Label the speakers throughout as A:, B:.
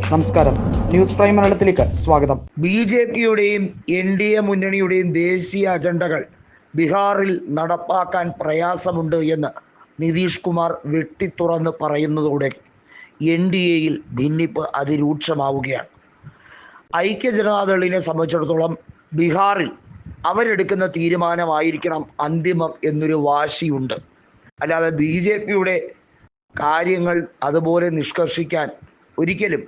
A: നമസ്കാരം, news prime മലയാളത്തിലേക്ക് സ്വാഗതം.
B: ബി.ജെ.പിയുടെയും എൻ.ഡി.എ മുന്നണിയുടെയും ദേശീയ അജണ്ടകൾ ബീഹാറിൽ നടപ്പാക്കാൻ പ്രയാസമുണ്ട് എന്ന് നിതീഷ് കുമാർ വെട്ടിത്തുറന്ന് പറയുന്നതോടെ എൻ.ഡി.എയിൽ ഭിന്നിപ്പ് അതിരൂക്ഷമാവുകയാണ്. ഐക്യജനതാദളിനെ സംബന്ധിച്ചിടത്തോളം ബീഹാറിൽ അവരെടുക്കുന്ന തീരുമാനമായിരിക്കണം അന്തിമം എന്നൊരു വാശിയുണ്ട്. അല്ലാതെ ബി.ജെ.പിയുടെ കാര്യങ്ങൾ അതുപോലെ നിഷ്കർഷിക്കാൻ ഒരിക്കലും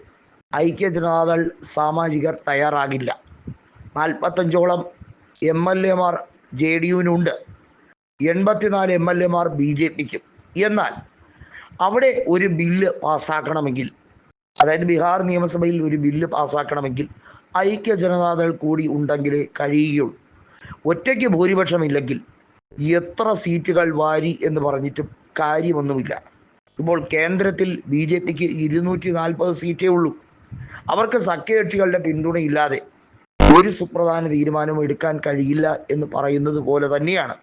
B: ഐക്യജനതാദൾ സാമാജികർ തയ്യാറാകില്ല. 45ഓളം MLA-മാർ JDU-വിനുണ്ട്, 84 MLA-മാർ BJP-ക്കും. എന്നാൽ അവിടെ ഒരു ബില്ല് പാസ്സാക്കണമെങ്കിൽ, അതായത് ബീഹാർ നിയമസഭയിൽ ഒരു ബില്ല് പാസ്സാക്കണമെങ്കിൽ ഐക്യജനതാദൾ കൂടി ഉണ്ടെങ്കിലേ കഴിയുകയുള്ളൂ. ഒറ്റയ്ക്ക് ഭൂരിപക്ഷമില്ലെങ്കിൽ എത്ര സീറ്റുകൾ വാരി എന്ന് പറഞ്ഞിട്ടും കാര്യമൊന്നുമില്ല. ഇപ്പോൾ കേന്ദ്രത്തിൽ BJP-ക്ക് 240 സീറ്റേ ഉള്ളൂ. അവർക്ക് സഖ്യകക്ഷികളുടെ പിന്തുണയില്ലാതെ ഒരു സുപ്രധാന തീരുമാനവും എടുക്കാൻ കഴിയില്ല എന്ന് പറയുന്നത് പോലെ തന്നെയാണ്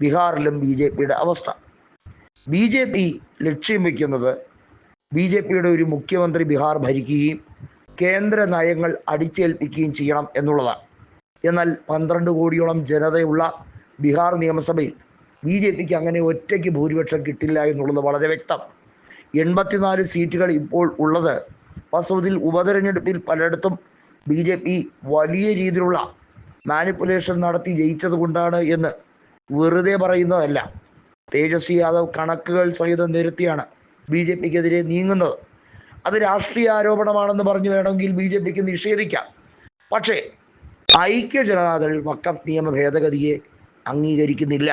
B: ബീഹാറിലും BJP-യുടെ അവസ്ഥ. BJP ലക്ഷ്യം വയ്ക്കുന്നത് BJP-യുടെ ഒരു മുഖ്യമന്ത്രി ബീഹാർ ഭരിക്കുകയും കേന്ദ്ര നയങ്ങൾ അടിച്ചേൽപ്പിക്കുകയും ചെയ്യണം എന്നുള്ളതാണ്. എന്നാൽ 12 കോടിയോളം ജനതയുള്ള ബീഹാർ നിയമസഭയിൽ BJP-ക്ക് അങ്ങനെ ഒറ്റയ്ക്ക് ഭൂരിപക്ഷം കിട്ടില്ല എന്നുള്ളത് വളരെ വ്യക്തം. 84 സീറ്റുകൾ ഇപ്പോൾ ഉള്ളത് വാസ്തവത്തിൽ ഉപതെരഞ്ഞെടുപ്പിൽ പലയിടത്തും BJP വലിയ രീതിയിലുള്ള മാനിപ്പുലേഷൻ നടത്തി ജയിച്ചത് കൊണ്ടാണ് എന്ന് വെറുതെ പറയുന്നതല്ല. തേജസ്വി യാദവ് കണക്കുകൾ സഹിതം നിരത്തിയാണ് BJP-ക്കെതിരെ നീങ്ങുന്നത്. അത് രാഷ്ട്രീയ ആരോപണമാണെന്ന് പറഞ്ഞു വേണമെങ്കിൽ BJP-ക്ക് നിഷേധിക്കാം. പക്ഷേ ഐക്യജനതാദൾ വഖഫ് നിയമ ഭേദഗതിയെ അംഗീകരിക്കുന്നില്ല.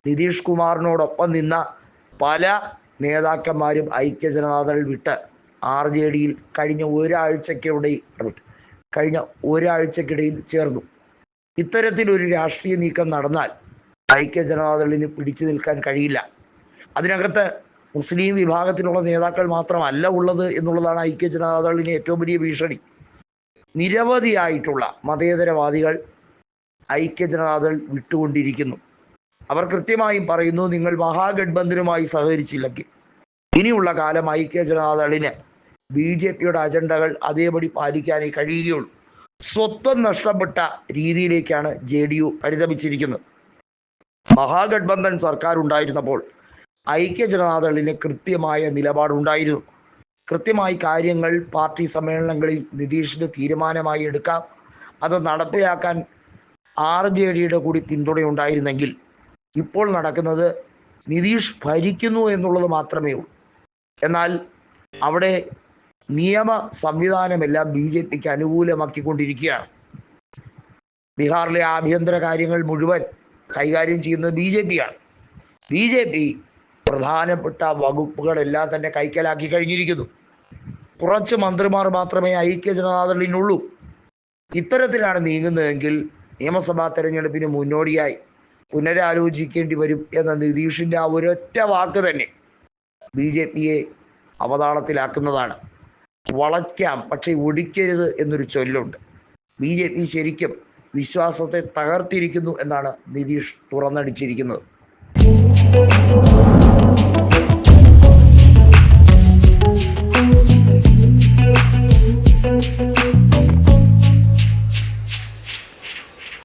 B: നിതീഷ് കുമാറിനോടൊപ്പം നിന്ന പല നേതാക്കന്മാരും ഐക്യജനതാദൾ വിട്ട് RJD-യിൽ കഴിഞ്ഞ ഒരാഴ്ചക്കിടയിൽ ചേർന്നു. ഇത്തരത്തിലൊരു രാഷ്ട്രീയ നീക്കം നടന്നാൽ ഐക്യജനതാദളിന് പിടിച്ചു നിൽക്കാൻ കഴിയില്ല. അതിനകത്ത് മുസ്ലിം വിഭാഗത്തിലുള്ള നേതാക്കൾ മാത്രമല്ല ഉള്ളത് എന്നുള്ളതാണ് ഐക്യജനതാദളിന് ഏറ്റവും വലിയ ഭീഷണി. നിരവധിയായിട്ടുള്ള മതേതരവാദികൾ ഐക്യജനതാദൾ വിട്ടുകൊണ്ടിരിക്കുന്നു. അവർ കൃത്യമായും പറയുന്നു, നിങ്ങൾ മഹാഗഠബന്ധനുമായി സഹകരിച്ചില്ലെങ്കിൽ ഇനിയുള്ള കാലം ഐക്യജനതാദളിന് BJP-യുടെ അജണ്ടകൾ അതേപടി പാലിക്കാനേ കഴിയുകയുള്ളൂ. സ്വത്വം നഷ്ടപ്പെട്ട രീതിയിലേക്കാണ് JDU പരിതപിച്ചിരിക്കുന്നത്. മഹാഗഠബന്ധൻ സർക്കാർ ഉണ്ടായിരുന്നപ്പോൾ ഐക്യജനതാദളിന് കൃത്യമായ നിലപാടുണ്ടായിരുന്നു. കൃത്യമായി കാര്യങ്ങൾ പാർട്ടി സമ്മേളനങ്ങളിൽ നിതീഷിന് തീരുമാനമായി എടുക്കാം. അത് നടപ്പിലാക്കാൻ RJD-യുടെ കൂടി പിന്തുണയുണ്ടായിരുന്നെങ്കിൽ ഇപ്പോൾ നടക്കുന്നത് നിതീഷ് ഭരിക്കുന്നു എന്നുള്ളത് മാത്രമേ ഉള്ളൂ. എന്നാൽ അവിടെ നിയമ സംവിധാനമെല്ലാം BJP-ക്ക് അനുകൂലമാക്കിക്കൊണ്ടിരിക്കുകയാണ്. ബീഹാറിലെ ആഭ്യന്തര കാര്യങ്ങൾ മുഴുവൻ കൈകാര്യം ചെയ്യുന്നത് BJP-യാണ്. BJP പ്രധാനപ്പെട്ട വകുപ്പുകളെല്ലാം തന്നെ കൈക്കലാക്കി കഴിഞ്ഞിരിക്കുന്നു. കുറച്ച് മന്ത്രിമാർ മാത്രമേ ഐക്യജനതാദളിനുള്ളൂ. ഇത്തരത്തിലാണ് നീങ്ങുന്നതെങ്കിൽ നിയമസഭാ തെരഞ്ഞെടുപ്പിന് മുന്നോടിയായി പുനരാലോചിക്കേണ്ടി വരും എന്ന നിതീഷിൻ്റെ ആ ഒരൊറ്റ വാക്ക് തന്നെ BJP-യെ അവതാളത്തിലാക്കുന്നതാണ്. വളയ്ക്കാം പക്ഷേ ഒടിക്കരുത് എന്നൊരു ചൊല്ലുണ്ട്. BJP ശരിക്കും വിശ്വാസത്തെ തകർത്തിരിക്കുന്നു എന്നാണ് നിതീഷ് തുറന്നടിച്ചിരിക്കുന്നത്.